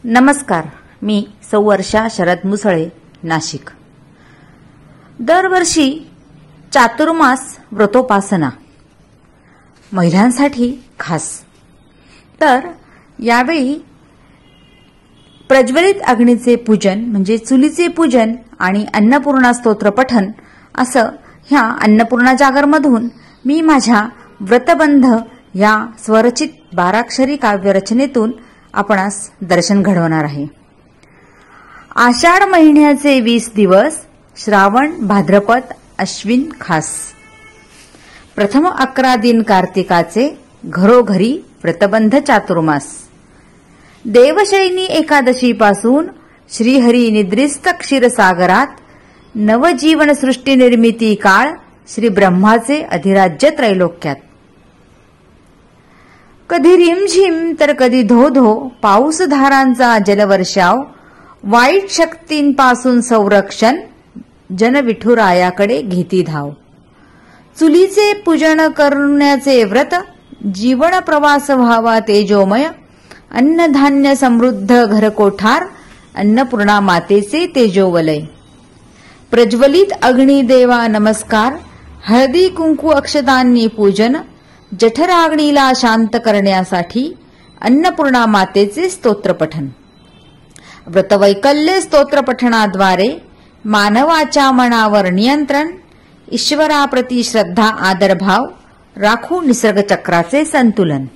नमस्कार, मी सौ वर्षा शरद मुसळे, नाशिक। दरवर्षी चातुर्मास व्रतोपासना महिलांसाठी खास। तर यावेळी प्रज्वलित अग्नीचे पूजन म्हणजे चुलीचे पूजन आणि अन्नपूर्णा स्तोत्र पठन असं ह्या अन्नपूर्णा जागरमधून मी माझ्या व्रतबंध या स्वरचित 12 अक्षरी काव्यरचनेतून आपणास दर्शन घडवणार आहे। आषाढ महिन्याचे 20 दिवस, श्रावण भाद्रपद अश्विन खास। प्रथम 11 दिन कार्तिकाचे, घरोघरी व्रतबंध चातुर्मास। देवशयनी एकादशी पासून श्रीहरी निद्रिस्त क्षीरसागरात नवजीवन सृष्टी निर्मिती काळ श्री ब्रह्माचे अधिराज्य त्रैलोक्यात। कधी रिमझिम तर कधी धो धो पाऊस धारांचा जलवर्षाव, वाईट शक्तींपासून संरक्षण जन विठुरायाकडे घेती धाव। चुलीचे पूजन करण्याचे व्रत, जीवन प्रवास व्हावा तेजोमय, अन्नधान्य समृद्ध घरकोठार, अन्नपूर्णा मातेचे तेजोवलय। प्रज्वलित अग्निदेवा नमस्कार, हळदी कुंकू अक्षतांनी पूजन, जठराग्नीला शांत करण्यासाठी अन्नपूर्णा मातेचे स्तोत्र पठन। व्रतवैकल्य स्तोत्र पठणाद्वारे मानवाच्या मनावर नियंत्रण, ईश्वराप्रती श्रद्धा आदरभाव, राखू निसर्ग चक्राचे संतुलन।